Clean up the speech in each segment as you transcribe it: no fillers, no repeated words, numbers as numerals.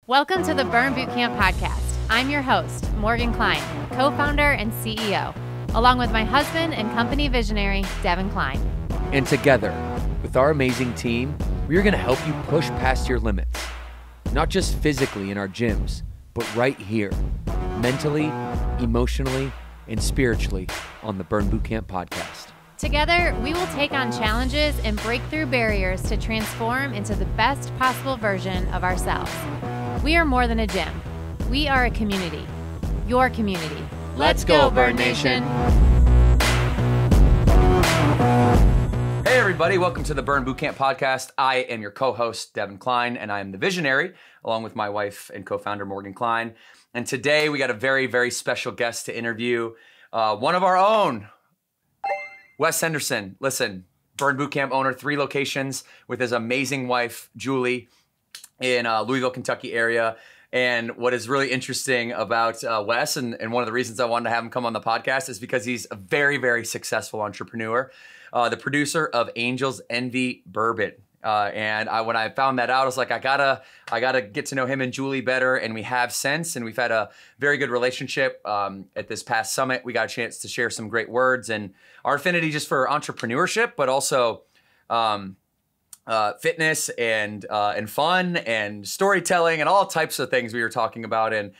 Welcome to the Burn Bootcamp podcast. I'm your host, Morgan Klein, co-founder and CEO, along with my husband and company visionary, Devin Klein. And together, with our amazing team, we are going to help you push past your limits, not just physically in our gyms, but right here, mentally, emotionally, and spiritually on the Burn Bootcamp podcast. Together, we will take on challenges and break through barriers to transform into the best possible version of ourselves. We are more than a gym. We are a community. Your community. Let's go, Burn Nation. Hey everybody, welcome to the Burn Bootcamp podcast. I am your co-host, Devin Klein, and I am the visionary, along with my wife and co-founder, Morgan Klein. And today we got a very, very special guest to interview, one of our own, Wes Henderson. Listen, Burn Bootcamp owner, 3 locations with his amazing wife, Julie, in Louisville, Kentucky area. And what is really interesting about Wes, and one of the reasons I wanted to have him come on the podcast, is because he's a very, very successful entrepreneur, the producer of Angel's Envy Bourbon. And when I found that out, I was like, I gotta get to know him and Julie better. And we have since, and we've had a very good relationship. At this past summit, we got a chance to share some great words and our affinity just for entrepreneurship, but also fitness and fun and storytelling and all types of things we were talking about. And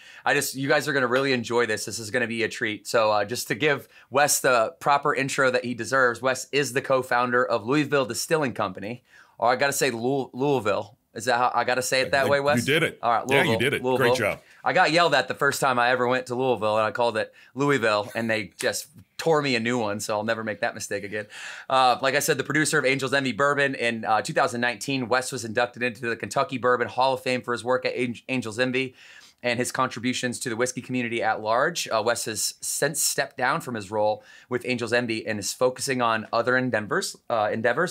you guys are going to really enjoy this. This is going to be a treat. So just to give Wes the proper intro that he deserves, Wes is the co-founder of Louisville Distilling Company, or I got to say Louisville. Is that how I got to say it that way, Wes? You did it. All right, Louisville. Yeah, you did it. Louisville. Great job. I got yelled at the first time I ever went to Louisville, and I called it Louisville, and they just tore me a new one, so I'll never make that mistake again. Like I said, the producer of Angel's Envy Bourbon. In 2019, Wes was inducted into the Kentucky Bourbon Hall of Fame for his work at Angel's Envy and his contributions to the whiskey community at large. Wes has since stepped down from his role with Angel's Envy and is focusing on other endeavors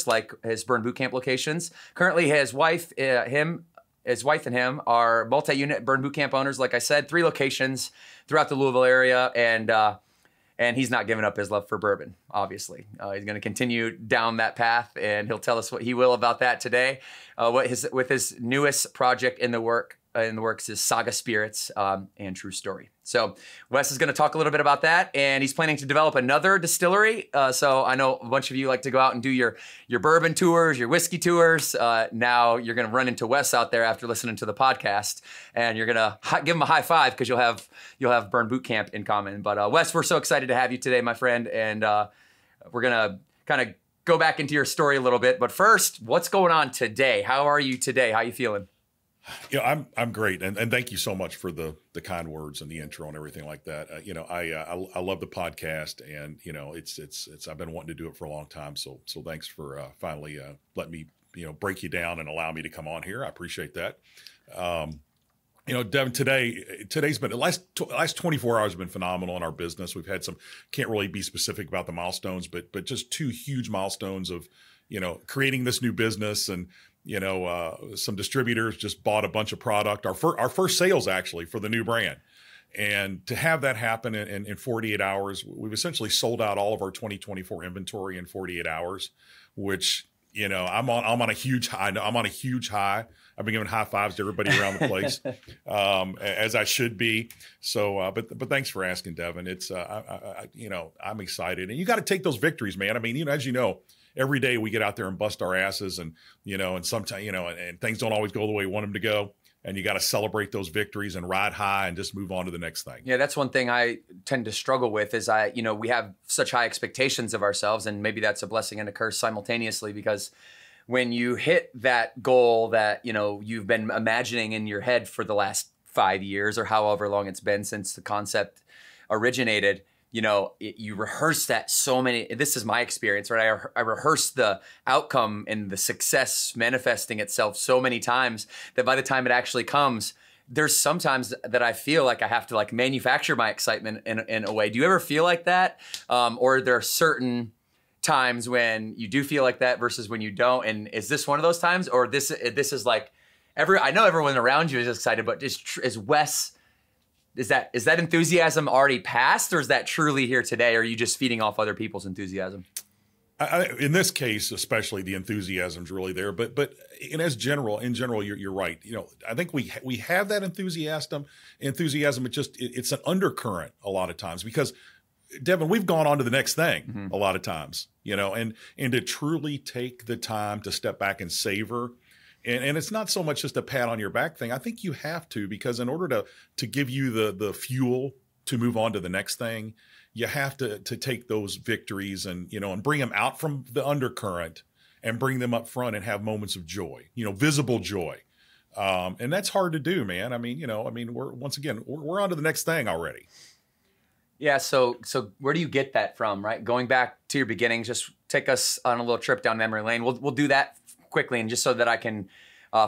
like his Burn Bootcamp locations. Currently, his wife and him are multi-unit Burn Bootcamp owners. Like I said, 3 locations throughout the Louisville area, and he's not giving up his love for bourbon, obviously. He's going to continue down that path, and he'll tell us what he will about that today. With his newest project in the works is Saga Spirits and True Story. So Wes is going to talk a little bit about that, and he's planning to develop another distillery. So I know a bunch of you like to go out and do your bourbon tours, your whiskey tours. Now you're going to run into Wes out there after listening to the podcast, and you're going to give him a high five because you'll have Burn Bootcamp in common. But Wes, we're so excited to have you today, my friend, and we're going to kind of go back into your story a little bit. But first, what's going on today? How are you today? How are you feeling? Yeah, I'm great, and thank you so much for the kind words and the intro and everything like that. I love the podcast, and it's I've been wanting to do it for a long time. So thanks for finally letting me break you down and allow me to come on here. I appreciate that. Devin, today's been the last 24 hours have been phenomenal in our business. We've had can't really be specific about the milestones, but just 2 huge milestones of creating this new business. And some distributors just bought a bunch of product. Our first sales actually for the new brand, and to have that happen in 48 hours, we've essentially sold out all of our 2024 inventory in 48 hours, which I'm on a huge high. I'm on a huge high. I've been giving high fives to everybody around the place, as I should be. So, but thanks for asking, Devin. It's I'm excited, and you got to take those victories, man. I mean, as you know. Every day we get out there and bust our asses, and and sometimes and things don't always go the way we want them to go, and you got to celebrate those victories and ride high and just move on to the next thing. Yeah, that's one thing I tend to struggle with is we have such high expectations of ourselves, and maybe that's a blessing and a curse simultaneously, because when you hit that goal that you've been imagining in your head for the last 5 years or however long it's been since the concept originated. You rehearse that this is my experience, right? I rehearse the outcome and the success manifesting itself so many times that by the time it actually comes, there's sometimes that I feel like I have to manufacture my excitement in a way. Do you ever feel like that? Or there are certain times when you do feel like that versus when you don't? And is this one of those times, or this is like I know everyone around you is excited, but is Wes... Is that enthusiasm already past, or is that truly here today? Or are you just feeding off other people's enthusiasm? In this case, especially, the enthusiasm's really there. But in general, you're right. I think we have that enthusiasm. It's an undercurrent a lot of times because, Devin, we've gone on to the next thing a lot of times. And to truly take the time to step back and savor. And it's not so much just a pat on your back thing. I think you have to, because in order to give you the fuel to move on to the next thing, you have to take those victories and bring them out from the undercurrent and bring them up front and have moments of joy, visible joy. And that's hard to do, man. We're on to the next thing already. Yeah. So where do you get that from, right? Going back to your beginnings, just take us on a little trip down memory lane. We'll do that quickly, and just so that I can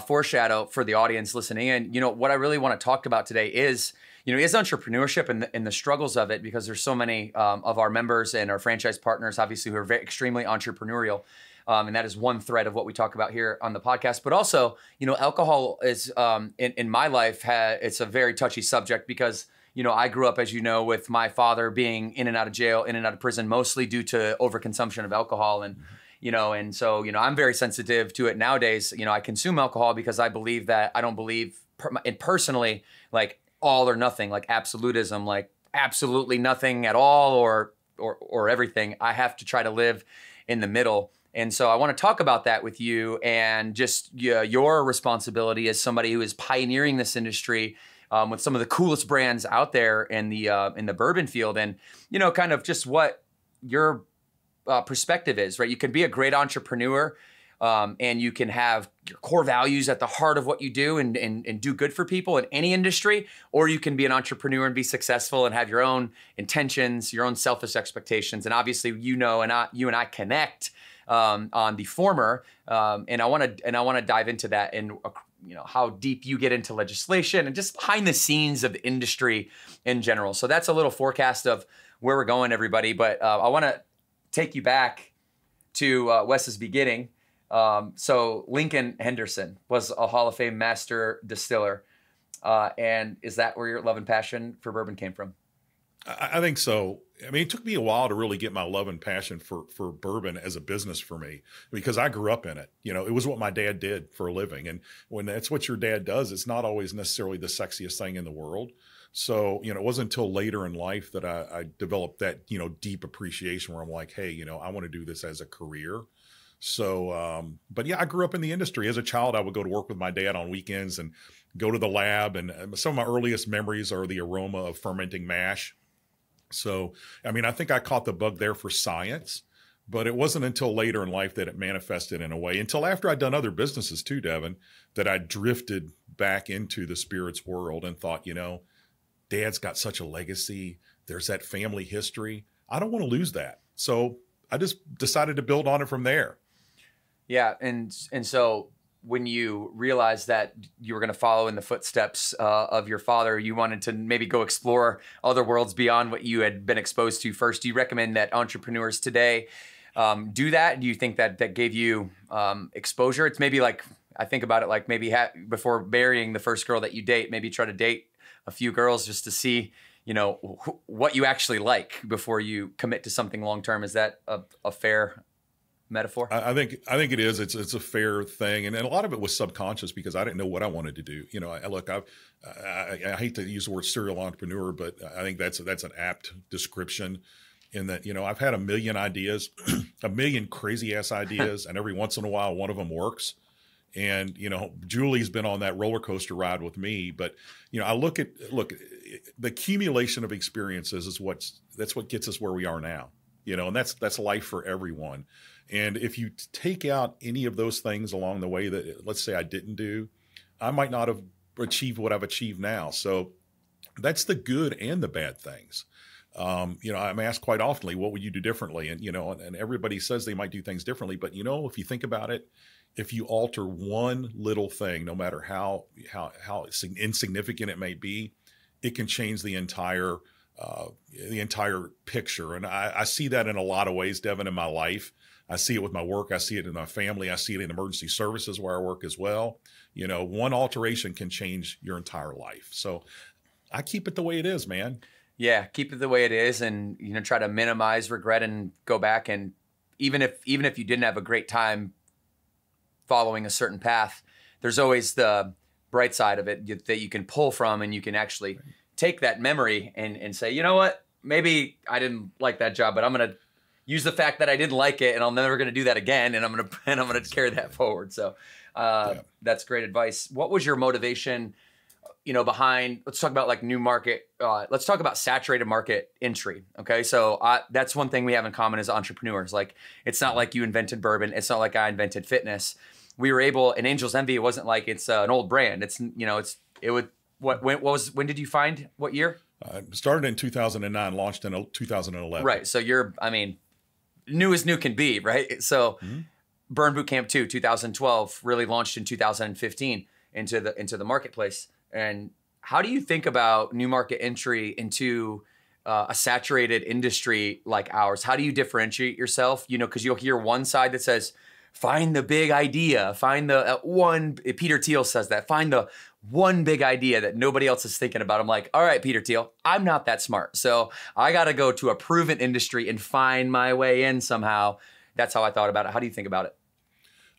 foreshadow for the audience listening. And, what I really want to talk about today is entrepreneurship and the struggles of it, because there's so many of our members and our franchise partners, obviously, who are extremely entrepreneurial. And that is one thread of what we talk about here on the podcast. But also, alcohol is, in my life, it's a very touchy subject because, I grew up, as you know, with my father being in and out of jail, in and out of prison, mostly due to overconsumption of alcohol. And, and so, I'm very sensitive to it nowadays. I consume alcohol because I don't believe personally, like, all or nothing, like absolutism, like absolutely nothing at all or everything. I have to try to live in the middle. And so I want to talk about that with you, and just your responsibility as somebody who is pioneering this industry with some of the coolest brands out there in the bourbon field, and kind of just what your perspective is, right? You can be a great entrepreneur, and you can have your core values at the heart of what you do and do good for people in any industry, or you can be an entrepreneur and be successful and have your own intentions, your own selfish expectations. And obviously, you and I connect on the former, and I want to dive into that, and how deep you get into legislation and just behind the scenes of the industry in general. So that's a little forecast of where we're going, everybody. But I want to take you back to Wes's beginning. So Lincoln Henderson was a Hall of Fame master distiller. And is that where your love and passion for bourbon came from? I think so. It took me a while to really get my love and passion for bourbon as a business for me, because I grew up in it. It was what my dad did for a living. And when that's what your dad does, it's not always necessarily the sexiest thing in the world. So, it wasn't until later in life that I developed that, deep appreciation where I'm like, hey, I want to do this as a career. So, but yeah, I grew up in the industry. As a child, I would go to work with my dad on weekends and go to the lab. And some of my earliest memories are the aroma of fermenting mash. So, I think I caught the bug there for science, but it wasn't until later in life that it manifested in a way, until after I'd done other businesses too, Devin, that I drifted back into the spirits world and thought, Dad's got such a legacy. There's that family history. I don't want to lose that. So I just decided to build on it from there. Yeah. And so when you realized that you were going to follow in the footsteps of your father, you wanted to maybe go explore other worlds beyond what you had been exposed to first. Do you recommend that entrepreneurs today do that? Do you think that gave you exposure? It's maybe like, I think about it like maybe before marrying the first girl that you date, maybe try to date a few girls just to see, what you actually like before you commit to something long-term. Is that a fair metaphor? I think it is. It's a fair thing, and a lot of it was subconscious because I didn't know what I wanted to do. I hate to use the word serial entrepreneur, but I think that's an apt description. In that, I've had a million ideas, a million crazy ass ideas, and every once in a while, one of them works. And Julie's been on that roller coaster ride with me. But I look, the accumulation of experiences is that's what gets us where we are now. And that's life for everyone. And if you take out any of those things along the way that, let's say, I didn't do, I might not have achieved what I've achieved now. So that's the good and the bad things. I'm asked quite often, what would you do differently? And, and everybody says they might do things differently. But, if you think about it, if you alter one little thing, no matter how insignificant it may be, it can change the entire picture. And I see that in a lot of ways, Devin, in my life. I see it with my work. I see it in my family. I see it in emergency services where I work as well. One alteration can change your entire life. So I keep it the way it is, man. Yeah, keep it the way it is, and try to minimize regret and go back and even if you didn't have a great time following a certain path, there's always the bright side of it that you can pull from, and you can actually take that memory and say, you know what, maybe I didn't like that job, but I'm going to use the fact that I didn't like it, and I'm never going to do that again, and I'm going to carry that forward. So that's great advice. What was your motivation, behind, let's talk about like new market, let's talk about saturated market entry. Okay. So that's one thing we have in common as entrepreneurs. Like, it's not like you invented bourbon. It's not like I invented fitness. We were able, in Angel's Envy, it wasn't like it's an old brand. When did you find, what year? Started in 2009, launched in 2011. Right. So new as new can be, right? So Burn Boot Camp 2, 2012, really launched in 2015 into the marketplace. And how do you think about new market entry into a saturated industry like ours? How do you differentiate yourself? Because you'll hear one side that says, find the big idea, find the one, Peter Thiel says that, find the one big idea that nobody else is thinking about. I'm like, all right, Peter Thiel, I'm not that smart. So I got to go to a proven industry and find my way in somehow. That's how I thought about it. How do you think about it?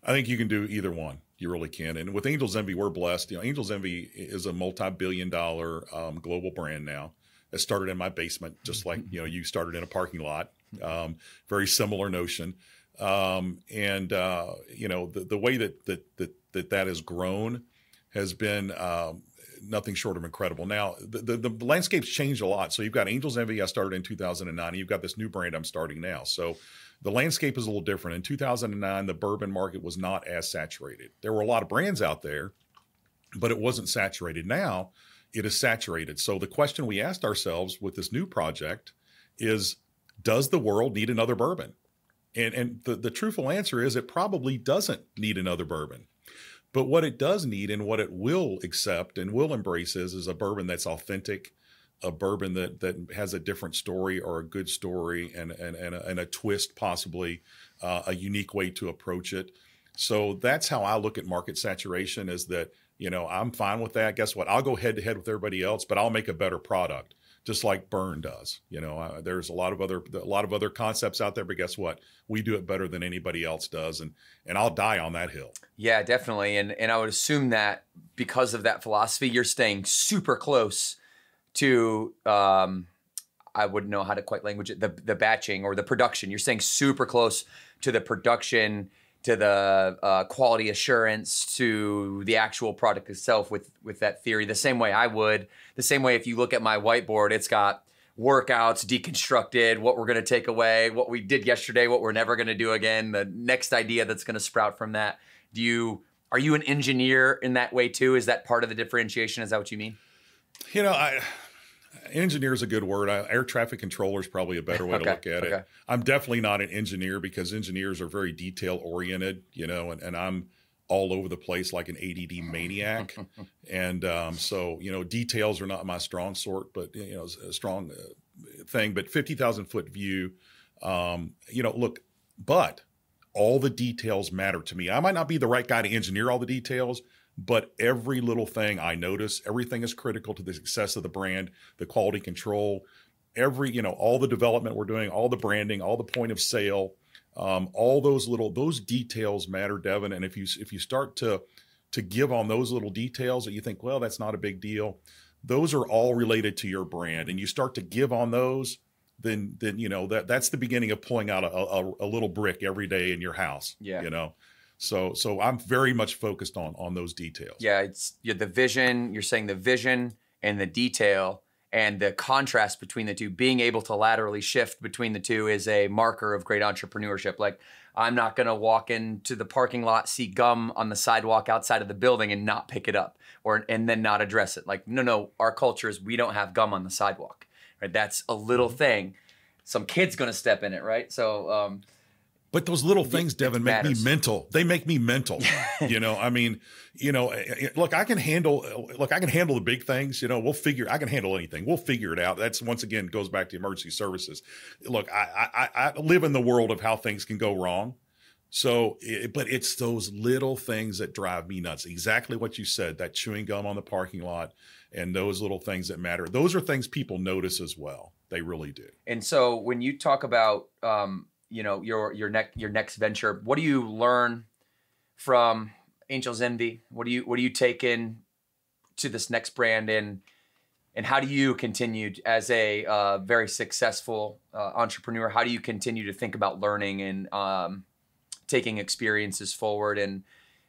I think you can do either one. You really can. And with Angel's Envy, we're blessed. Angel's Envy is a multi-billion-dollar global brand now. It started in my basement, just like you started in a parking lot. Very similar notion. The way that has grown has been nothing short of incredible. Now, the landscape's changed a lot. So you've got Angel's Envy. I started in 2009. And you've got this new brand I'm starting now. So the landscape is a little different. In 2009, the bourbon market was not as saturated. There were a lot of brands out there, but it wasn't saturated. Now it is saturated. So the question we asked ourselves with this new project is, does the world need another bourbon? And the truthful answer is it probably doesn't need another bourbon. But what it does need, and what it will accept and will embrace, is a bourbon that's authentic, a bourbon that has a different story, or a good story, and a twist, possibly a unique way to approach it. So that's how I look at market saturation, is that, I'm fine with that. Guess what? I'll go head to head with everybody else, but I'll make a better product, just like Burn does. There's a lot of other concepts out there, but guess what? We do it better than anybody else does, and I'll die on that hill. Yeah, definitely. And I would assume that because of that philosophy, you're staying super close to I wouldn't know how to quite language it, the batching or the production. You're staying super close to the production, to the quality assurance, to the actual product itself with that theory. The same way if you look at my whiteboard, it's got workouts, deconstructed, what we're going to take away, what we did yesterday, what we're never going to do again, the next idea that's going to sprout from that. Are you an engineer in that way too? Is that part of the differentiation? Is that what you mean? Engineer is a good word. Air traffic controller is probably a better way to look at it. I'm definitely not an engineer, because engineers are very detail oriented, and I'm all over the place like an ADD maniac. And so details are not my strong sort, but a strong thing. But 50,000 foot view, look, but all the details matter to me. I might not be the right guy to engineer all the details, but every little thing I notice, everything is critical to the success of the brand, the quality control, all the development we're doing, all the branding, all the point of sale, all those details matter, Devin. And if you start to give on those little details that you think, well, that's not a big deal, those are all related to your brand, and you start to give on those, then that's the beginning of pulling out a little brick every day in your house. Yeah. So I'm very much focused on those details. Yeah, it's the vision. You're saying the vision and the detail and the contrast between the two, being able to laterally shift between the two, is a marker of great entrepreneurship. Like, I'm not going to walk into the parking lot, see gum on the sidewalk outside of the building and not pick it up, and then not address it. Like, no, our culture is we don't have gum on the sidewalk. Right? That's a little thing. Some kid's going to step in it, right? So, but those little things, Devin, make me mental. They make me mental. Look, I can handle the big things. I can handle anything. We'll figure it out. That's, once again, goes back to emergency services. Look, I live in the world of how things can go wrong. So, but it's those little things that drive me nuts. Exactly what you said, that chewing gum on the parking lot and those little things that matter. Those are things people notice as well. They really do. And so when you talk about, your next venture. What do you learn from Angels Envy? What do you take in to this next brand, and how do you continue as a very successful entrepreneur? How do you continue to think about learning and taking experiences forward? And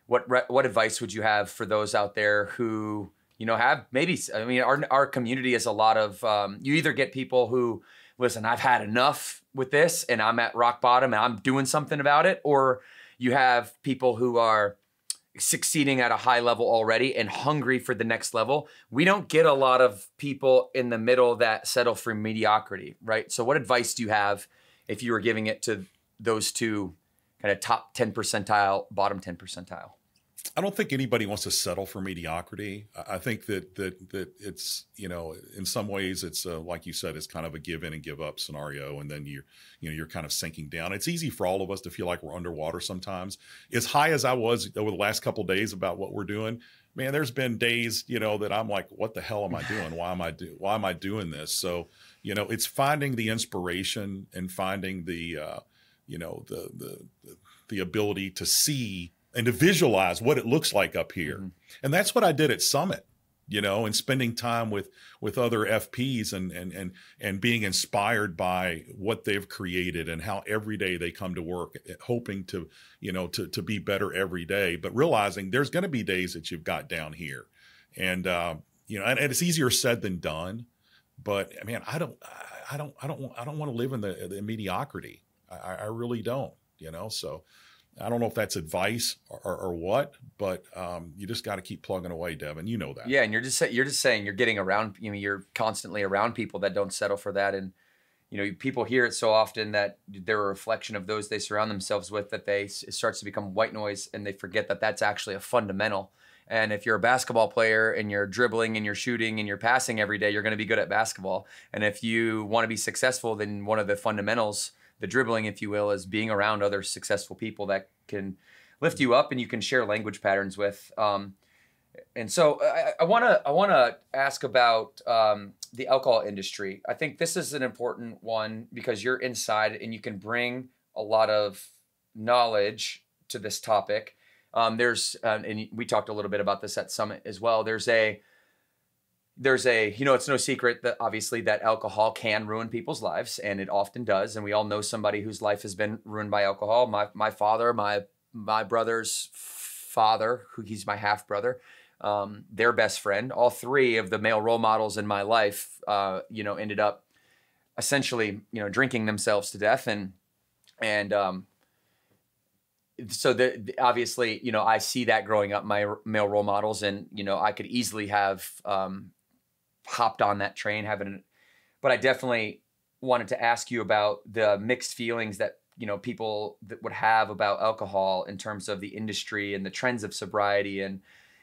what advice would you have for those out there who have maybe? I mean, our community is a lot of you either get people who listen, I've had enough with this and I'm at rock bottom and I'm doing something about it, or you have people who are succeeding at a high level already and hungry for the next level. We don't get a lot of people in the middle that settle for mediocrity, right? So what advice do you have if you were giving it to those two kind of top 10 percentile, bottom 10 percentile? I don't think anybody wants to settle for mediocrity. I think that it's, in some ways it's like you said, it's kind of a give in and give up scenario. And then you're kind of sinking down. It's easy for all of us to feel like we're underwater sometimes. As high as I was over the last couple of days about what we're doing, man, there's been days, that I'm like, what the hell am I doing? Why am I doing this? So, it's finding the inspiration and finding the ability to see and to visualize what it looks like up here. Mm-hmm. And that's what I did at Summit, and spending time with other FPs and being inspired by what they've created and how every day they come to work, hoping to be better every day, but realizing there's going to be days that you've got down here. And, and it's easier said than done, but man, I don't want to live in the mediocrity. I really don't, so I don't know if that's advice or what, but you just got to keep plugging away, Devin. You know that. Yeah, and you're just saying you're getting around. You're constantly around people that don't settle for that, and people hear it so often that they're a reflection of those they surround themselves with. That it starts to become white noise, and they forget that that's actually a fundamental. And if you're a basketball player and you're dribbling and you're shooting and you're passing every day, you're going to be good at basketball. And if you want to be successful, then one of the fundamentals, the dribbling, if you will, is being around other successful people that can lift you up and you can share language patterns with. And so I want to ask about the alcohol industry. I think this is an important one because you're inside and you can bring a lot of knowledge to this topic. And we talked a little bit about this at Summit as well. There's a it's no secret that obviously that alcohol can ruin people's lives, and it often does. And we all know somebody whose life has been ruined by alcohol. My father, my brother's father, who he's my half brother, their best friend, all three of the male role models in my life, ended up essentially, drinking themselves to death. So obviously, I see that growing up, my male role models, and, I could easily have hopped on that train, but I definitely wanted to ask you about the mixed feelings that, people that would have about alcohol in terms of the industry and the trends of sobriety. And,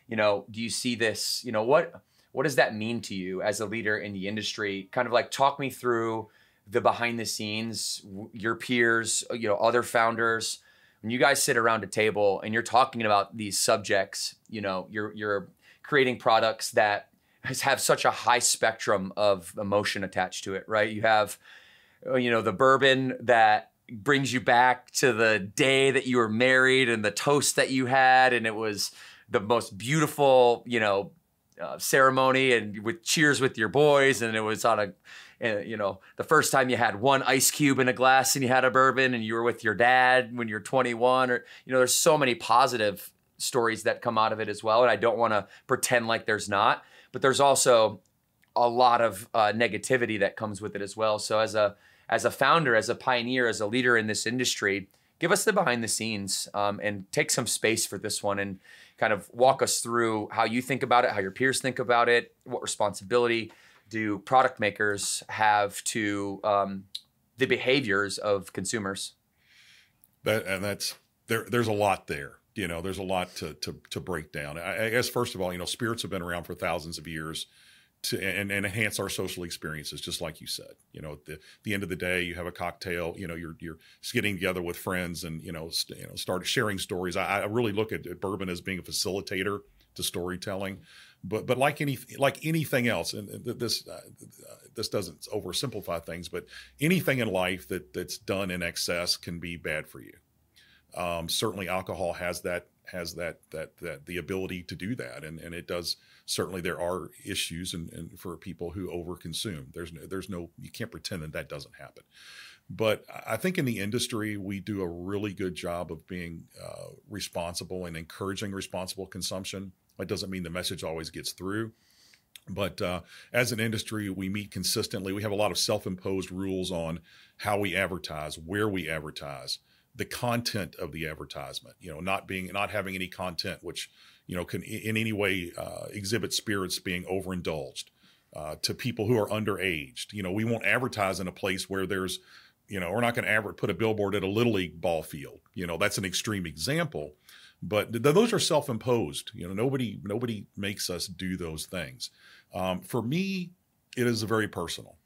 do you see this, what does that mean to you as a leader in the industry? Kind of like talk me through the behind the scenes, your peers, other founders. When you guys sit around a table and you're talking about these subjects, you're creating products that have such a high spectrum of emotion attached to it, right? You have, the bourbon that brings you back to the day that you were married and the toast that you had, and it was the most beautiful, ceremony, and with cheers with your boys, and it was on the first time you had one ice cube in a glass and you had a bourbon, and you were with your dad when you're 21, or there's so many positive stories that come out of it as well. And I don't want to pretend like there's not, but there's also a lot of negativity that comes with it as well. So as a founder, as a pioneer, as a leader in this industry, give us the behind the scenes and take some space for this one and kind of walk us through how you think about it, how your peers think about it, what responsibility do product makers have to the behaviors of consumers? There's a lot there. There's a lot to break down. I guess first of all, spirits have been around for thousands of years and enhance our social experiences, just like you said. At the end of the day, you have a cocktail. You're getting together with friends and start sharing stories. I really look at bourbon as being a facilitator to storytelling. But like anything else, and this doesn't oversimplify things, but anything in life that's done in excess can be bad for you. Certainly alcohol has the ability to do that. And it does. Certainly there are issues and for people who overconsume. There's no, you can't pretend that doesn't happen. But I think in the industry, we do a really good job of being responsible and encouraging responsible consumption. That doesn't mean the message always gets through. But as an industry, we meet consistently. We have a lot of self-imposed rules on how we advertise, where we advertise, the content of the advertisement, not having any content which, can in any way exhibit spirits being overindulged to people who are underaged. We won't advertise in a place where there's, we're not going to put a billboard at a Little League ball field. That's an extreme example, but those are self-imposed. Nobody makes us do those things. For me, it is very personal.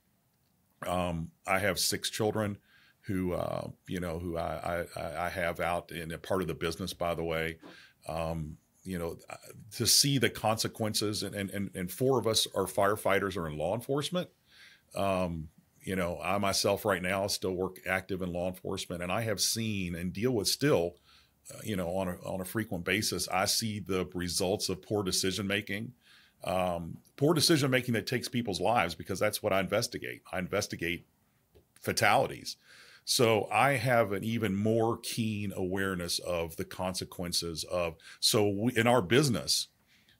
I have 6 children who I have out in a part of the business, by the way, to see the consequences and 4 of us are firefighters or in law enforcement. I myself right now still work active in law enforcement, and I have seen and deal with still, on a frequent basis, I see the results of poor decision-making that takes people's lives, because that's what I investigate. I investigate fatalities. So I have an even more keen awareness of the consequences in our business,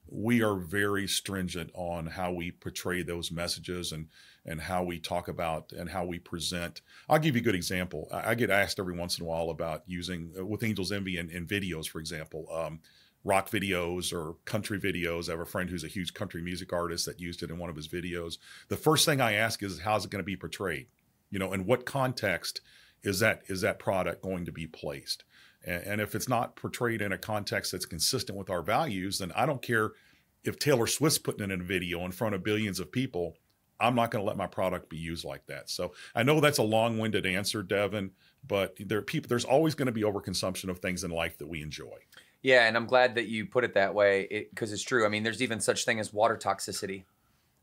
we are very stringent on how we portray those messages and how we talk about and how we present. I'll give you a good example. I get asked every once in a while about using with Angels Envy in videos, for example, rock videos or country videos. I have a friend who's a huge country music artist that used it in one of his videos. The first thing I ask is, how's it going to be portrayed? In what context is that product going to be placed? And if it's not portrayed in a context that's consistent with our values, then I don't care if Taylor Swift's putting it in a video in front of billions of people. I'm not going to let my product be used like that. So I know that's a long-winded answer, Devin, but there's always going to be overconsumption of things in life that we enjoy. Yeah, and I'm glad that you put it that way, because it's true. I mean, there's even such thing as water toxicity,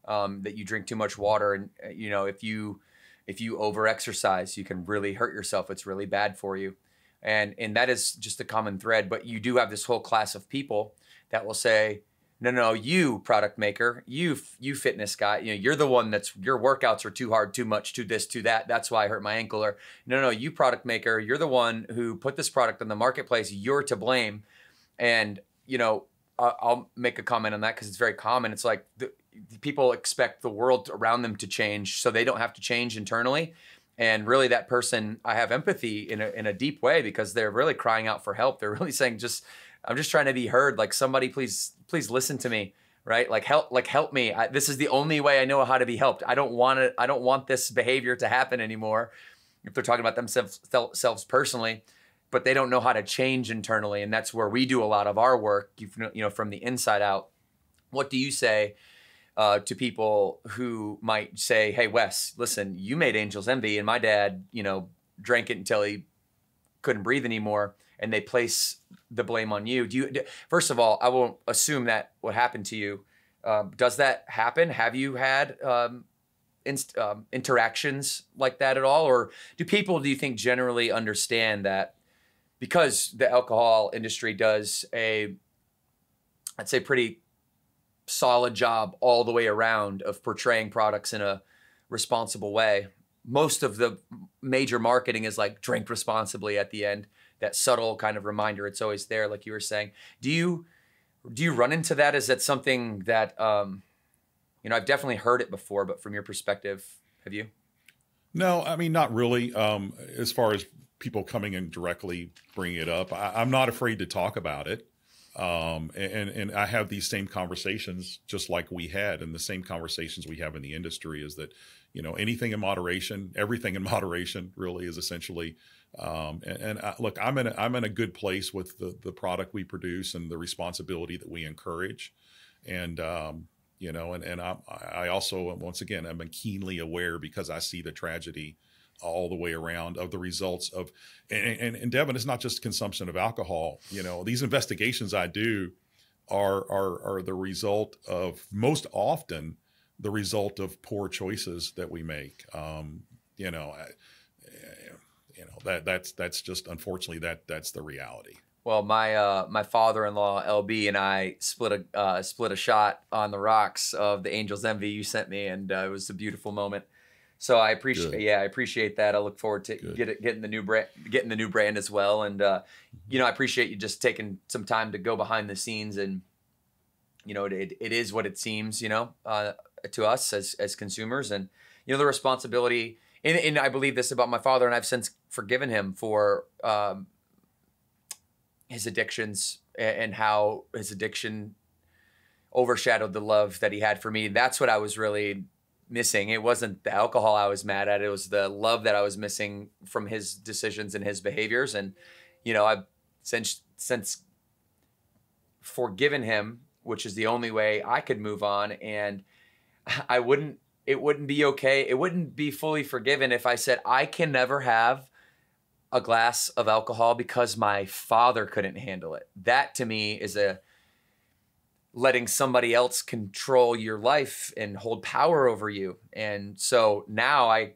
that you drink too much water, and if you over-exercise, you can really hurt yourself. It's really bad for you. And that is just a common thread. But you do have this whole class of people that will say, no, you product maker, you fitness guy, you're the one your workouts are too hard, too much, too this, too that. That's why I hurt my ankle. Or no, you product maker, you're the one who put this product in the marketplace. You're to blame. And, I'll make a comment on that because it's very common. It's like people expect the world around them to change so they don't have to change internally. And really that person, I have empathy in a deep way, because they're really crying out for help. They're really saying, I'm just trying to be heard. Like, somebody please listen to me, right? Help me. This is the only way I know how to be helped. I don't want this behavior to happen anymore. If they're talking about themselves personally, but they don't know how to change internally. And that's where we do a lot of our work, from the inside out. What do you say to people who might say, hey, Wes, listen, you made Angels Envy and my dad, drank it until he couldn't breathe anymore, and they place the blame on you. First of all, I won't assume that what happened to you. Does that happen? Have you had interactions like that at all? Or do you think, generally understand that because the alcohol industry does I'd say pretty solid job all the way around of portraying products in a responsible way? Most of the major marketing is like drink responsibly at the end, that subtle kind of reminder. It's always there, like you were saying. Do you run into that? Is that something that, I've definitely heard it before, but from your perspective, have you? No, I mean, not really. As far as people coming in directly bringing it up, I'm not afraid to talk about it. And I have these same conversations just like we had, and the same conversations we have in the industry is that, anything in moderation, everything in moderation really is essentially, look, I'm in a good place with the product we produce and the responsibility that we encourage. And, I also, once again, I'm keenly aware, because I see the tragedy all the way around of the results of, and Devin, it's not just consumption of alcohol. These investigations I do are the result of, most often, the result of poor choices that we make. That's just, unfortunately, that's the reality. Well, my father-in-law LB and I split a shot on the rocks of the Angels Envy you sent me, and it was a beautiful moment. So I appreciate that. I look forward to getting the new brand as well. And I appreciate you just taking some time to go behind the scenes. And it is what it seems, to us as consumers, and the responsibility. And I believe this about my father, and I've since forgiven him for his addictions and how his addiction overshadowed the love that he had for me. That's what I was really missing. It wasn't the alcohol I was mad at. It was the love that I was missing from his decisions and his behaviors. And, I've since forgiven him, which is the only way I could move on. And it wouldn't be okay. It wouldn't be fully forgiven if I said, I can never have a glass of alcohol because my father couldn't handle it. That to me is letting somebody else control your life and hold power over you. And so now I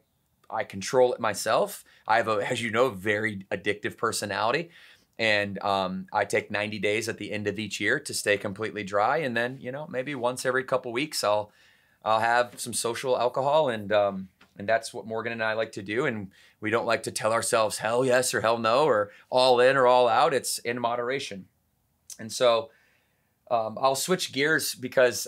control it myself. I have as very addictive personality. And I take 90 days at the end of each year to stay completely dry. And then, maybe once every couple weeks, I'll have some social alcohol. And that's what Morgan and I like to do. And we don't like to tell ourselves hell yes or hell no, or all in or all out. It's in moderation. And so I'll switch gears because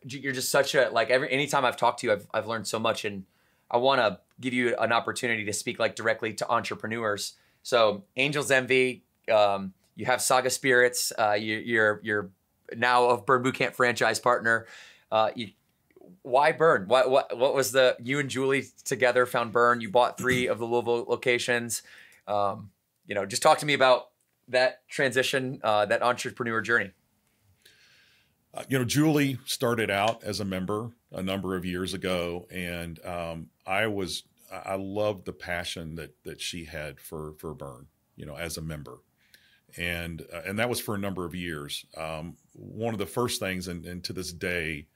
you're just such a, anytime I've talked to you, I've learned so much, and I want to give you an opportunity to speak directly to entrepreneurs. So Angels Envy, you have Saga Spirits, you're now a Burn Boot Camp franchise partner. Why Burn? What was you and Julie together found Burn? You bought 3 of the Louisville locations. Just talk to me about that transition, that entrepreneur journey. Julie started out as a member a number of years ago, and I loved the passion that she had for Burn, as a member, and that was for a number of years. One of the first things, and to this day,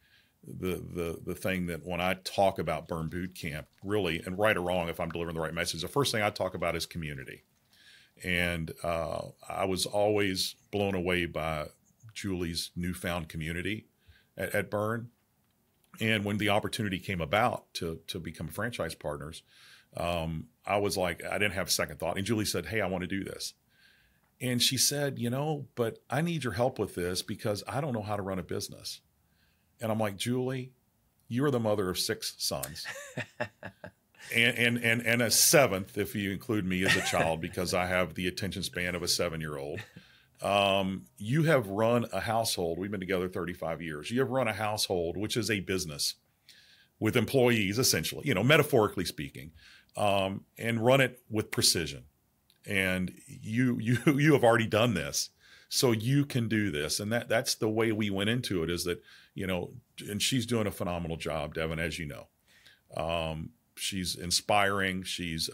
the thing that when I talk about Burn Boot Camp, really, and right or wrong, if I'm delivering the right message, the first thing I talk about is community. And I was always blown away by Julie's newfound community at Burn. And when the opportunity came about to become franchise partners, I was like, I didn't have a second thought. And Julie said, hey, I want to do this. And she said, but I need your help with this because I don't know how to run a business. And I'm like, Julie, you are the mother of 6 sons. And a 7th, if you include me as a child, because I have the attention span of a 7-year-old. You have run a household. We've been together 35 years. You have run a household, which is a business with employees, essentially, metaphorically speaking, and run it with precision. And you have already done this, so you can do this. And that's the way we went into it, is that, and she's doing a phenomenal job, Devin, as you know. She's inspiring. She's,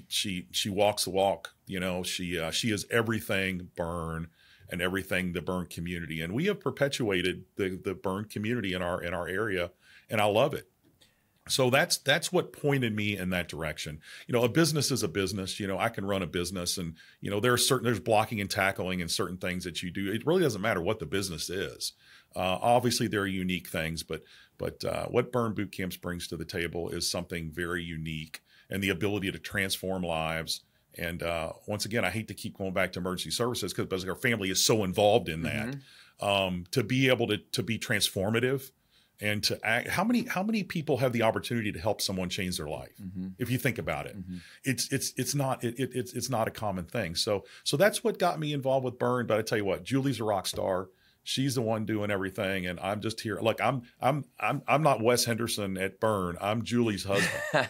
she walks the walk. She is everything Burn and everything the Burn community. And we have perpetuated the Burn community in our area, and I love it. So that's what pointed me in that direction. A business is a business. I can run a business, and there's blocking and tackling and certain things that you do. It really doesn't matter what the business is. Obviously, there are unique things, but what Burn Boot Camps brings to the table is something very unique, and the ability to transform lives. And once again, I hate to keep going back to emergency services because our family is so involved in that. To be able to be transformative and to act. How many people have the opportunity to help someone change their life? If you think about it, it's not a common thing. So that's what got me involved with Burn. But I tell you what, Julie's a rock star. She's the one doing everything, and I'm just here. Look, I'm not Wes Henderson at Burn. I'm Julie's husband,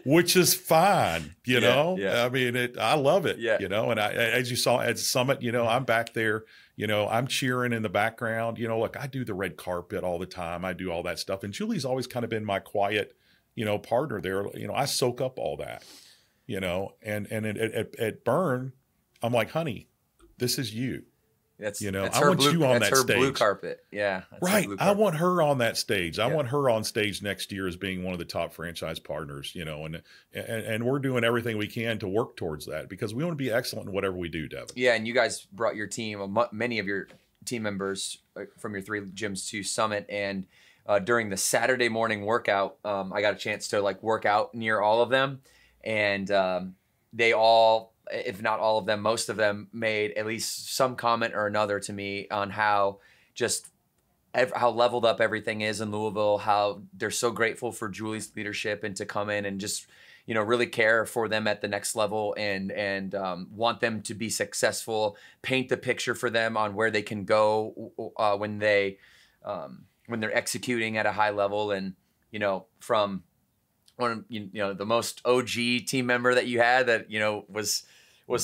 which is fine. Yeah. I mean, I love it. Yeah. And as you saw at Summit, I'm back there. I'm cheering in the background. Look, I do the red carpet all the time. I do all that stuff, and Julie's always kind of been my quiet, partner there. I soak up all that. And at Burn, I'm like, honey, this is you. That's You know, that's I her want blue, you on that's that her stage. blue carpet. Yeah, that's her Right. blue I carpet. want her on that stage. I Yeah. want her on stage next year as being one of the top franchise partners, you know, and we're doing everything we can to work towards that because we want to be excellent in whatever we do, Devin. Yeah, and you guys brought your team, many of your team members from your 3 gyms to Summit, and during the Saturday morning workout, I got a chance to like work out near all of them, and they all, if not all of them, most of them made at least some comment or another to me on how just how leveled up everything is in Louisville, how they're so grateful for Julie's leadership and to come in and just, you know, really care for them at the next level and want them to be successful, paint the picture for them on where they can go when they're executing at a high level. And, you know, from one of, you know, the most OG team member that you had that, you know, was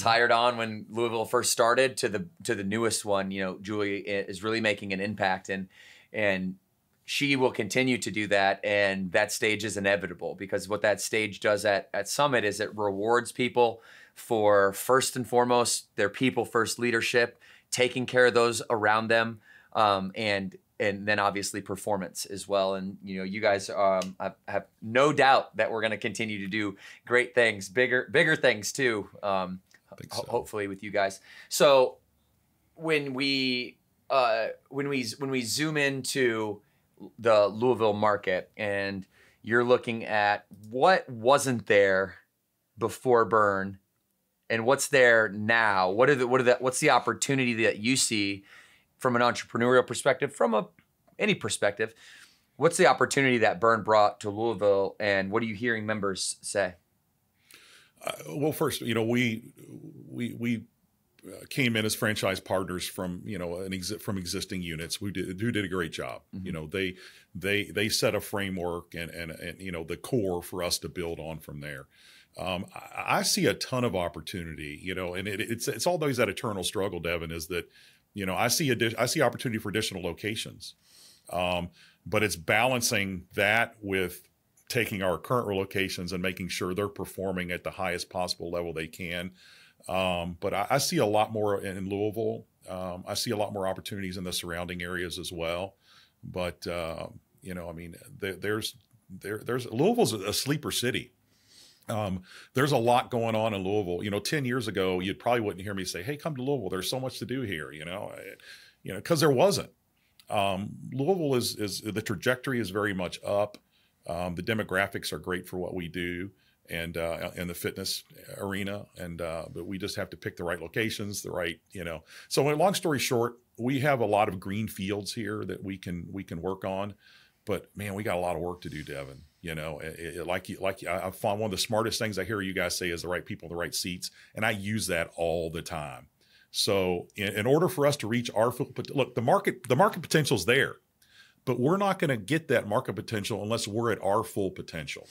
hired on when Louisville first started to the newest one, you know, Julie is really making an impact, and she will continue to do that. And that stage is inevitable because what that stage does at Summit is it rewards people for, first and foremost, their people first leadership, taking care of those around them, and then obviously performance as well. And, you know, you guys have no doubt that we're going to continue to do great things, bigger things too. Hopefully with you guys. So when we zoom into the Louisville market and you're looking at what wasn't there before Burn and what's there now, what's the opportunity that you see from an entrepreneurial perspective, from any perspective, what's the opportunity that Burn brought to Louisville, and what are you hearing members say? Well, first, you know, we came in as franchise partners from, you know, from existing units who did a great job. Mm-hmm. You know, they set a framework and you know, the core for us to build on from there. I see a ton of opportunity, you know, and it's always that eternal struggle, Devin, is that, you know, I see opportunity for additional locations, but it's balancing that with taking our current locations and making sure they're performing at the highest possible level they can. But I see a lot more in Louisville. I see a lot more opportunities in the surrounding areas as well. But you know, I mean, there's Louisville's a sleeper city. There's a lot going on in Louisville. You know, 10 years ago, you probably wouldn't hear me say, "Hey, come to Louisville. There's so much to do here." You know, because there wasn't. Louisville is the trajectory is very much up. The demographics are great for what we do, and in the fitness arena, and but we just have to pick the right locations, the right, you know. So, long story short, we have a lot of green fields here that we can work on, but man, we got a lot of work to do, Devin. You know, I find one of the smartest things I hear you guys say is the right people in the right seats, and I use that all the time. So, in order for us to reach our full, look, the market potential is there. But we're not going to get that market potential unless we're at our full potential,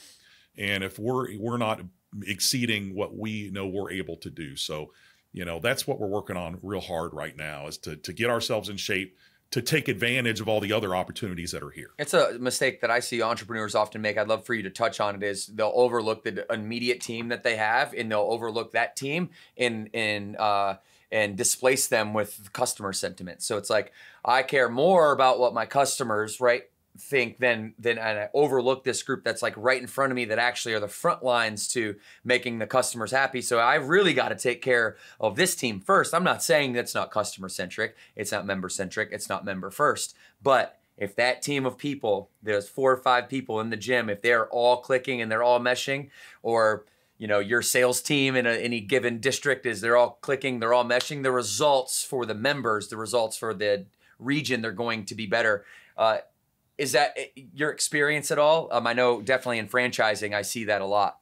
and if we're not exceeding what we know we're able to do. So, you know, that's what we're working on real hard right now, is to get ourselves in shape to take advantage of all the other opportunities that are here. It's a mistake that I see entrepreneurs often make. I'd love for you to touch on it. Is they'll overlook the immediate team that they have, and they'll overlook that team and displace them with customer sentiment. So it's like, I care more about what my customers think than and I overlook this group that's like right in front of me that actually are the front lines to making the customers happy. So I've really got to take care of this team first. I'm not saying that's not customer centric. It's not member centric. It's not member first. But if that team of people, there's 4 or 5 people in the gym, if they're all clicking and they're all meshing, or you know, your sales team in any given district is they're all clicking, they're all meshing, the results for the members, the results for the region, they're going to be better. Is that your experience at all? I know definitely in franchising, I see that a lot.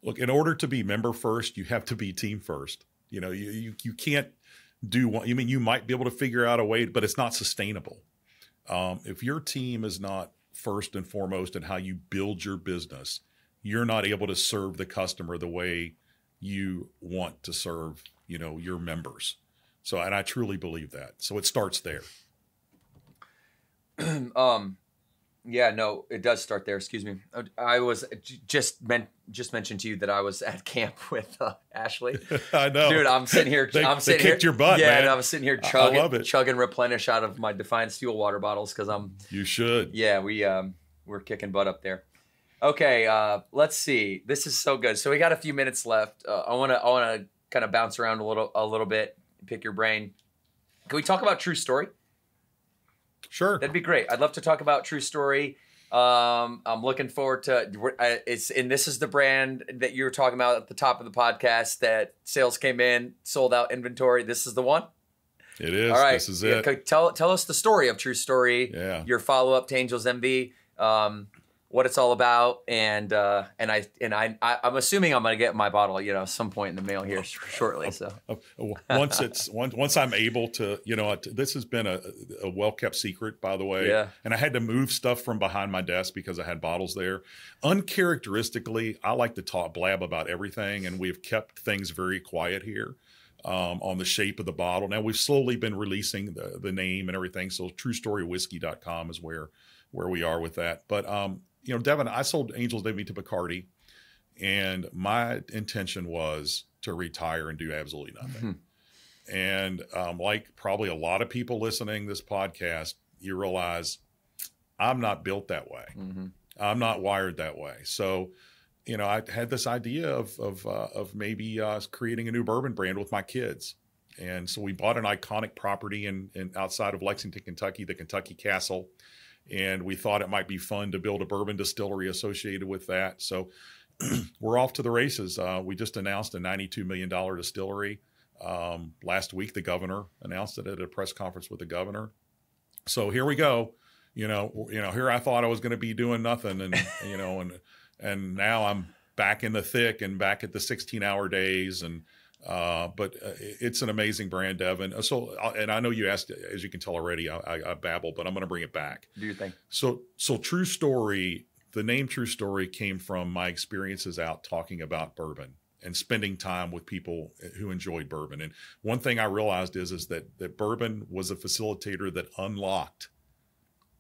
Look, in order to be member first, you have to be team first. You know, you can't do one. I mean, you might be able to figure out a way, but it's not sustainable. If your team is not first and foremost in how you build your business, you're not able to serve the customer the way you want to serve, you know, your members. So, and I truly believe that. So it starts there. Yeah, no, it does start there. Excuse me. I was just mentioned to you that I was at camp with Ashley. I know, dude. I'm sitting here. They kicked kicked your butt, yeah, man. and I was sitting here I love it. chugging Replenish out of my Defiance Fuel water bottles because I'm. You should. Yeah, we're kicking butt up there. Okay, let's see. This is so good. So we got a few minutes left. I wanna kind of bounce around a little bit, pick your brain. Can we talk about True Story? Sure. That'd be great. I'd love to talk about True Story. I'm looking forward to this is the brand that you were talking about at the top of the podcast that sales came in, sold out inventory. This is the one. It is. All right. This is it. Okay, tell us the story of True Story. Yeah. Your follow up to Angels Envy. What it's all about, and I'm assuming I'm gonna get my bottle, some point in the mail here shortly. So once I'm able to, this has been a well kept secret, by the way. Yeah. And I had to move stuff from behind my desk because I had bottles there. Uncharacteristically, I like to blab about everything, and we've kept things very quiet here. On the shape of the bottle. Now we've slowly been releasing the name and everything. So TrueStoryWhiskey.com is where we are with that. But Devin, I sold Angels Envy to Bacardi, and my intention was to retire and do absolutely nothing. And like probably a lot of people listening to this podcast, you realize I'm not built that way. I'm not wired that way. So, I had this idea of maybe creating a new bourbon brand with my kids. And so we bought an iconic property in outside of Lexington, Kentucky, the Kentucky Castle. And we thought it might be fun to build a bourbon distillery associated with that. So we're off to the races. We just announced a $92 million distillery. Last week, the governor announced it at a press conference with the governor. So here we go. Here I thought I was going to be doing nothing. And now I'm back in the thick and back at the 16-hour days. But it's an amazing brand, Devin. So, and I know you asked, as you can tell already, I babble, but I'm going to bring it back. Do your thing. So True Story, the name True Story came from my experiences out talking about bourbon and spending time with people who enjoyed bourbon. And one thing I realized is that bourbon was a facilitator that unlocked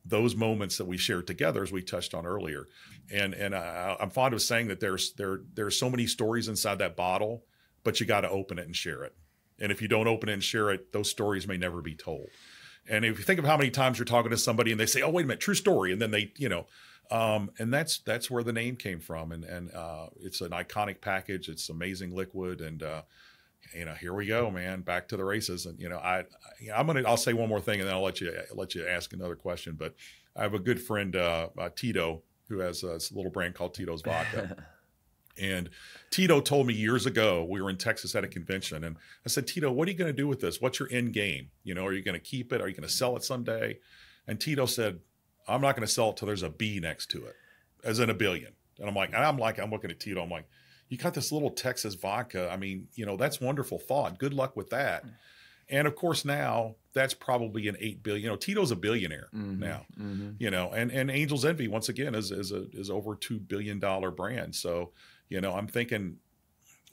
those moments that we shared together, as we touched on earlier. And I'm fond of saying that there's so many stories inside that bottle, but you got to open it and share it. And if you don't open it and share it, those stories may never be told. And if you think of how many times you're talking to somebody and they say, "Oh, wait a minute, True Story," and then they, and that's where the name came from. And it's an iconic package. It's amazing liquid. And here we go, man, back to the races. And I'll say one more thing, and then I'll let you ask another question. But I have a good friend, Tito, who has a little brand called Tito's Vodka. And Tito told me years ago, we were in Texas at a convention, and I said, "Tito, what are you going to do with this? What's your end game? Are you going to keep it? Are you going to sell it someday?" And Tito said, "I'm not going to sell it till there's a B next to it, as in a billion." And I'm looking at Tito. I'm like, "You got this little Texas vodka. I mean, that's wonderful thought. Good luck with that." And of course, now that's probably an 8 billion. Tito's a billionaire now. And Angels Envy, once again, is over $2 billion brand. So, I'm thinking,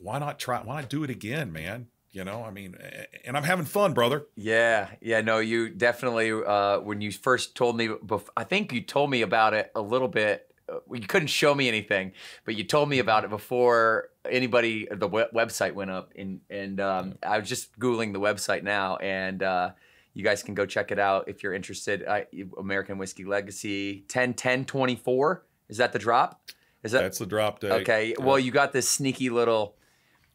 why not do it again, man? And I'm having fun, brother. Yeah. No, you definitely. When you first told me, I think you told me about it a little bit. You couldn't show me anything, but you told me about it before the website went up. And I was just Googling the website now, and you guys can go check it out if you're interested. American Whiskey Legacy 10/10/24. Is that the drop? That's the drop date. Okay. Yeah. Well, you got this sneaky little.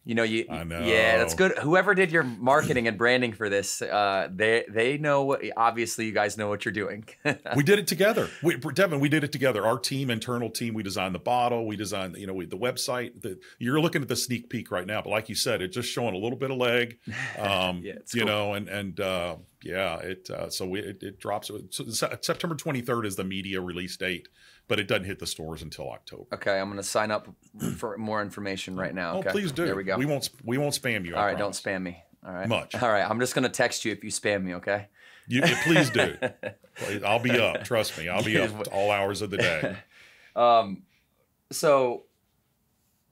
I know. Yeah, that's good. Whoever did your marketing and branding for this, they know. Obviously, you guys know what you're doing. We did it together, Devin. We did it together. Our internal team. We designed the bottle. We designed, the website. You're looking at the sneak peek right now, but like you said, it's just showing a little bit of leg. It's cool. It drops. So September 23rd is the media release date, but it doesn't hit the stores until October. Okay, I'm going to sign up for more information right now. Okay? Oh, please do. There we go. We won't spam you. All right, don't spam me. All right. Much. All right, I'm just going to text you if you spam me, okay? Please do. I'll be up. Trust me. I'll be up all hours of the day. So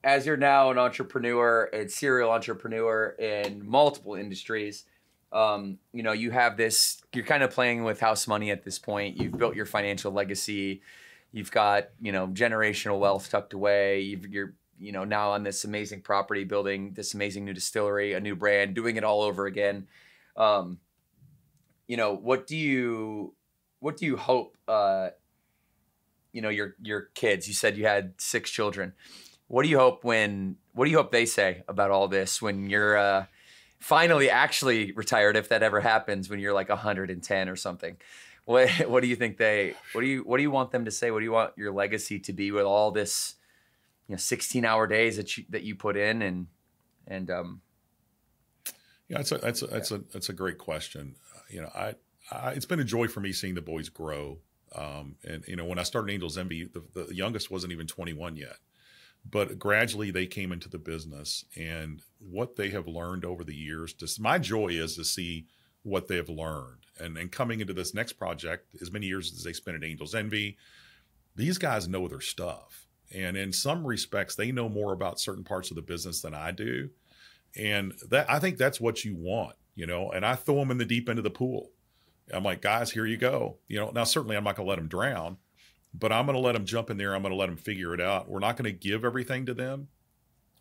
as you're now an entrepreneur and serial entrepreneur in multiple industries, You know, you have this, you're kind of playing with house money at this point. You've built your financial legacy. You've got, you know, generational wealth tucked away. You're, you know, now on this amazing property, building this amazing new distillery, a new brand, doing it all over again. You know, what do you hope, you know, your kids, you said you had 6 children. What do you hope they say about all this when you're, finally actually retired, if that ever happens, when you're like 110 or something? What do you think what do you want them to say? What do you want your legacy to be with all this, you know, 16-hour days that you put in and Yeah, that's a great question. You know, I it's been a joy for me seeing the boys grow. And you know, when I started Angels Envy, the youngest wasn't even 21 yet. But gradually they came into the business, and what they have learned over the years, my joy is to see what they have learned. And coming into this next project, as many years as they spent at Angels Envy, these guys know their stuff. And in some respects, they know more about certain parts of the business than I do. And that, I think that's what you want, you know, and I throw them in the deep end of the pool. I'm like, guys, here you go. You know, now certainly I'm not going to let them drown, but I'm going to let them jump in there. I'm going to let them figure it out. We're not going to give everything to them.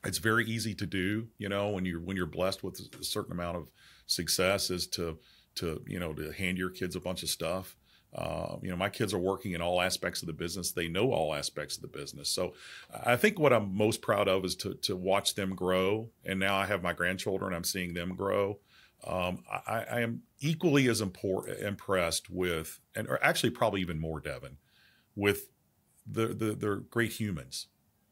It's very easy to do, you know, when you're blessed with a certain amount of success, is to you know, to hand your kids a bunch of stuff. You know, my kids are working in all aspects of the business. They know all aspects of the business. So I think what I'm most proud of is to watch them grow. And now I have my grandchildren. I'm seeing them grow. I am equally as impressed with, or actually probably even more, Devin, with they're great humans.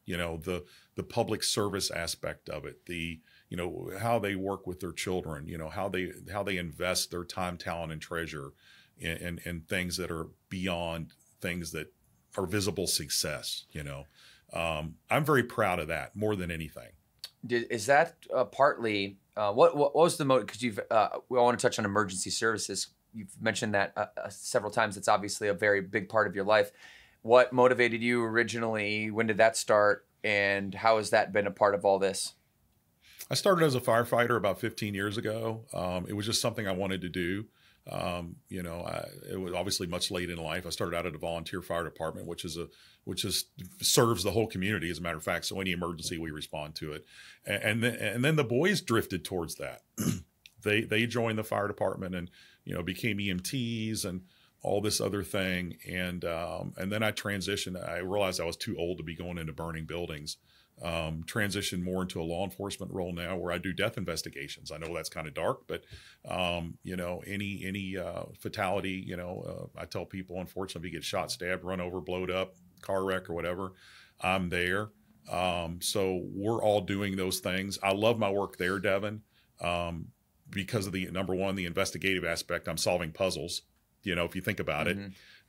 You know, the public service aspect of it, you know, how they work with their children, you know, how they invest their time, talent, and treasure in things that are beyond things that are visible success. You know, I'm very proud of that more than anything. Is that partly what was the motive? Because we all want to touch on emergency services. You've mentioned that several times. It's obviously a very big part of your life. What motivated you originally? When did that start? And how has that been a part of all this? I started as a firefighter about 15 years ago. It was just something I wanted to do. You know, it was obviously much late in life. I started out at a volunteer fire department, which serves the whole community, as a matter of fact. So any emergency, we respond to it. And then the boys drifted towards that. They joined the fire department and, you know, became EMTs and all this other thing. And then I transitioned. I realized I was too old to be going into burning buildings. Transitioned more into a law enforcement role now, where I do death investigations. I know that's kind of dark, but you know, any fatality, you know, I tell people, unfortunately, if you get shot, stabbed, run over, blowed up, car wreck or whatever, I'm there. So we're all doing those things. I love my work there, Devin, because of the number one, the investigative aspect. I'm solving puzzles, you know, if you think about it.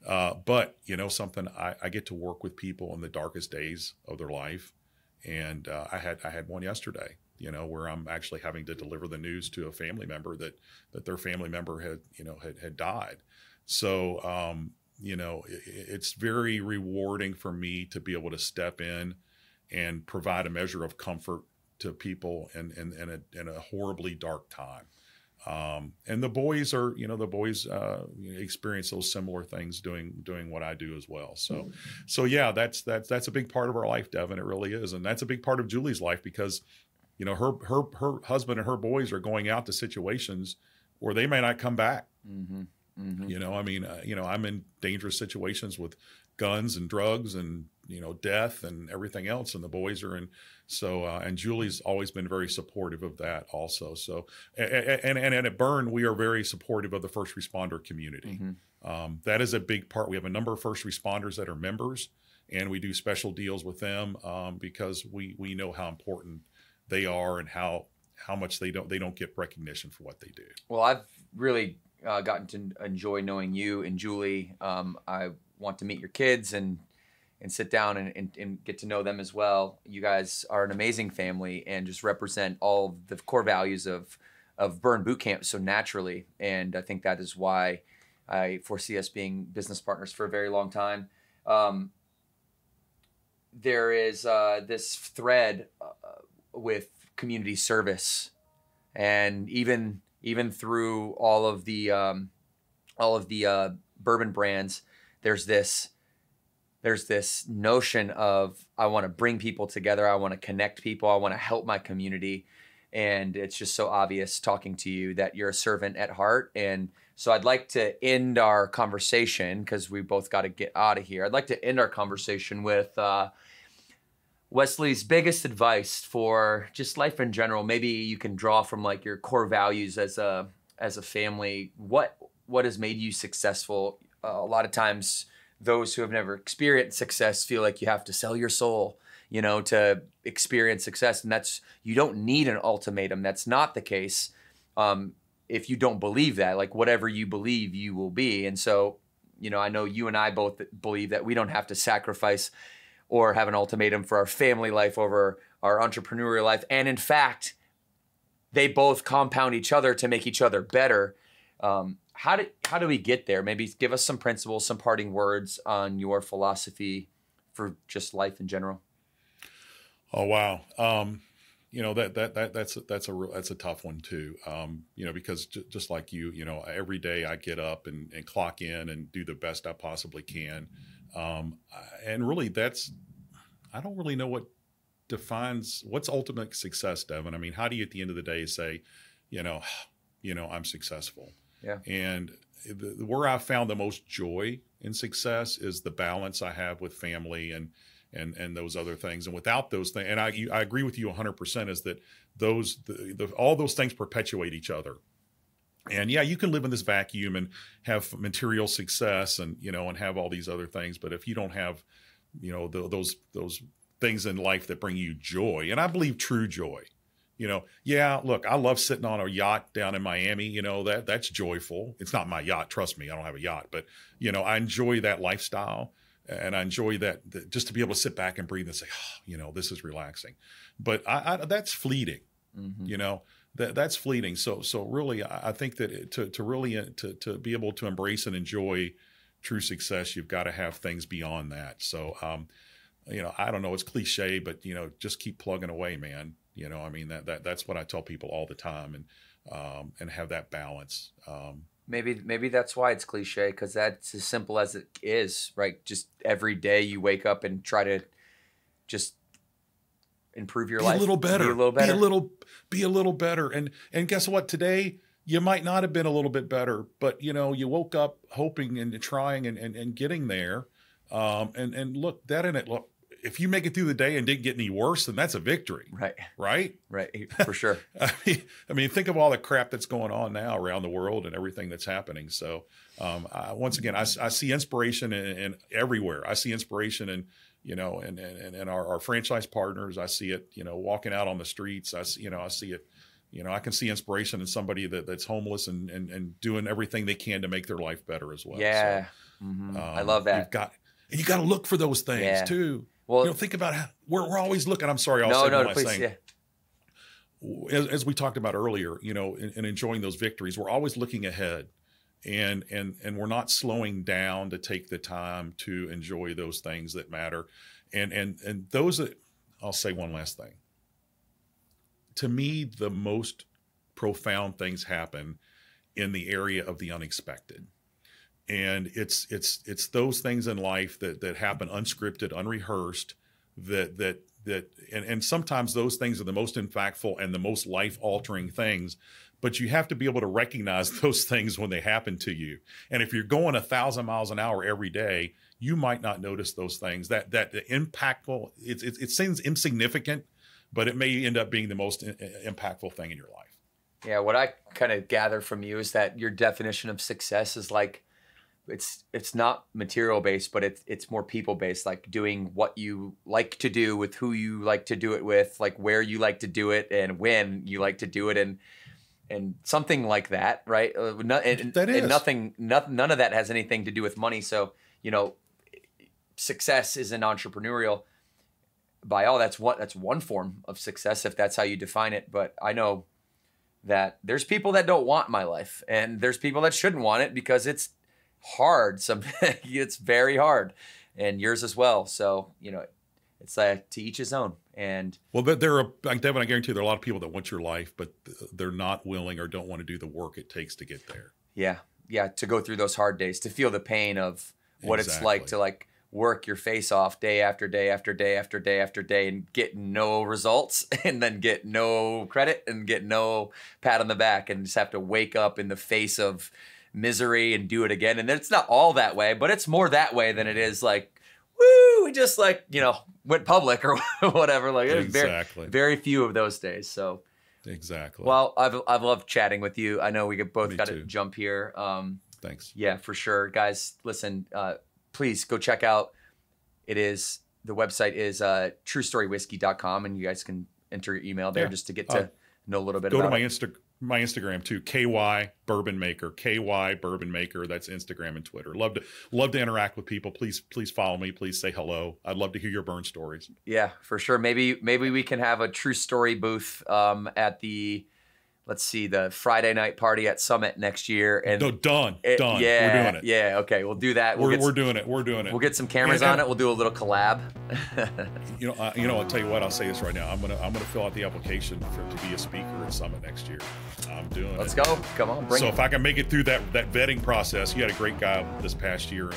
But you know, something, I get to work with people in the darkest days of their life. And I had one yesterday, you know, where I'm actually having to deliver the news to a family member that their family member had died. So, you know, it's very rewarding for me to be able to step in and provide a measure of comfort to people in a horribly dark time. And the boys experience those similar things doing what I do as well. So yeah, that's a big part of our life, Devin. It really is. And that's a big part of Julie's life, because, you know, her husband and her boys are going out to situations where they may not come back. You know, I mean, you know, I'm in dangerous situations with guns and drugs and, you know, death and everything else. And the boys are in. So, and Julie's always been very supportive of that also. So, and at Burn, we are very supportive of the first responder community. That is a big part. We have a number of first responders that are members, and we do special deals with them because we know how important they are and how much they don't get recognition for what they do. Well, I've really gotten to enjoy knowing you and Julie. I want to meet your kids and sit down and get to know them as well. You guys are an amazing family and just represent all the core values of Burn Boot Camp so naturally. And I think that is why I foresee us being business partners for a very long time. There is this thread with community service, and even even through all of the bourbon brands, there's this notion of, I want to bring people together. I want to connect people. I want to help my community. And it's just so obvious talking to you that you're a servant at heart. And so I'd like to end our conversation, because we both got to get out of here. I'd like to end our conversation with Wesley's biggest advice for just life in general. Maybe you can draw from like your core values as a family. What has made you successful? A lot of times those who have never experienced success feel like you have to sell your soul, to experience success. And you don't need an ultimatum. That's not the case. If you don't believe that, like whatever you believe, you will be. And so, I know you and I both believe that we don't have to sacrifice or have an ultimatum for our family life over our entrepreneurial life. And in fact, they both compound each other to make each other better. How do we get there? Maybe give us some principles, some parting words on your philosophy for just life in general. Oh, wow. That's a tough one too. Because just like you, every day I get up and clock in and do the best I possibly can. And really I don't really know what defines what's ultimate success, Devin. I mean, how do you at the end of the day say, I'm successful? Yeah. And where I've found the most joy in success is the balance I have with family and those other things. And without those things, and I agree with you 100%, is that all those things perpetuate each other. And yeah, you can live in this vacuum and have material success and have all these other things, but if you don't have those things in life that bring you joy, and I believe true joy. Yeah, look, I love sitting on a yacht down in Miami. That's joyful. It's not my yacht, trust me, I don't have a yacht, but I enjoy that lifestyle, and I enjoy that just to be able to sit back and breathe and say, this is relaxing. But that's fleeting. Mm-hmm. That's fleeting. So really, I think that to be able to embrace and enjoy true success, you've got to have things beyond that. So, I don't know, it's cliche, but just keep plugging away, man. That's what I tell people all the time, and have that balance. Maybe that's why it's cliche, because that's as simple as it is, right? Just every day you wake up and try to just improve your life. Be a little better. Be a little better. Be a little better. And guess what? Today you might not have been a little bit better, but you woke up hoping and trying and getting there. And look, that in it. Look, if you make it through the day and didn't get any worse, then that's a victory. Right. For sure. I mean, think of all the crap that's going on now around the world and everything that's happening. So, once again, I see inspiration in everywhere. I see inspiration in, and our franchise partners. I see it, walking out on the streets. I see it, I can see inspiration in somebody that's homeless and doing everything they can to make their life better as well. Yeah. So, I love that. You got to look for those things too. Well, think about how we're always looking. I'm sorry. As we talked about earlier, in enjoying those victories, we're always looking ahead, and we're not slowing down to take the time to enjoy those things that matter. And those, I'll say one last thing. To me, the most profound things happen in the area of the unexpected. And it's those things in life that happen unscripted, unrehearsed, and sometimes those things are the most impactful and the most life-altering things. But you have to be able to recognize those things when they happen to you. And if you're going 1,000 miles an hour every day, you might not notice those things. That impactful, it seems insignificant, but it may end up being the most impactful thing in your life. Yeah, what I kind of gather from you is that your definition of success is like, it's not material based, but it's more people based, like doing what you like to do with who you like to do it with, like where you like to do it and when you like to do it, and something like that, right? None of that has anything to do with money. So success isn't entrepreneurial by all. That's one form of success if that's how you define it. But I know that there's people that don't want my life, and there's people that shouldn't want it because it's hard. It's very hard, and yours as well. So, it's to each his own. And well, Devin, I guarantee there are a lot of people that want your life, but they're not willing or don't want to do the work it takes to get there. Yeah, to go through those hard days, to feel the pain of what it's like to work your face off day after day after day after day after day and get no results, and then get no credit and get no pat on the back, and just have to wake up in the face of misery and do it again. And it's not all that way, but it's more that way than it is woo, we just went public or whatever. Exactly. Very few of those days. So exactly. Well, I've loved chatting with you. I know we both got to jump here. Thanks. Yeah, for sure. Guys, listen, please go check out. The website is truestorywhiskey.com, and you guys can enter your email there just to get to know a little bit about it. Go to my Instagram too, KY Bourbon Maker, KY Bourbon Maker. That's Instagram and Twitter. Love to interact with people. Please follow me. Please say hello. I'd love to hear your burn stories. Yeah, for sure. Maybe we can have a True Story booth at the Friday night party at Summit next year. And done. Yeah, we're doing it. Yeah, okay, we'll do that. We're doing it. We're doing it. We'll get some cameras on it. We'll do a little collab. I'll tell you what. I'll say this right now. I'm gonna fill out the application to be a speaker at Summit next year. I'm doing it. Let's go. Come on, bring it. So if I can make it through that vetting process, you had a great guy this past year,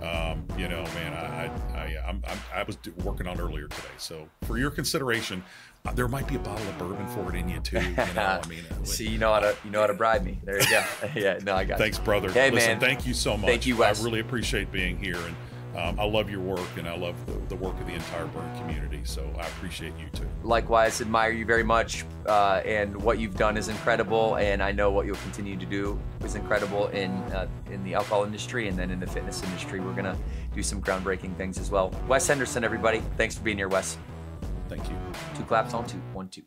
and man, I was working on it earlier today. So for your consideration, there might be a bottle of bourbon for it in you too. See, you know how to bribe me. There you go. Yeah, no, I got Thanks, brother. Hey, listen, man. Thank you so much. Thank you, Wes. I really appreciate being here, and I love your work, and I love the work of the entire burn community. So I appreciate you too. Likewise, admire you very much, and what you've done is incredible, and I know what you'll continue to do is incredible in the alcohol industry, and then in the fitness industry. We're gonna do some groundbreaking things as well. Wes Henderson, everybody. Thanks for being here, Wes. Thank you. 2 claps on 2. 1, 2.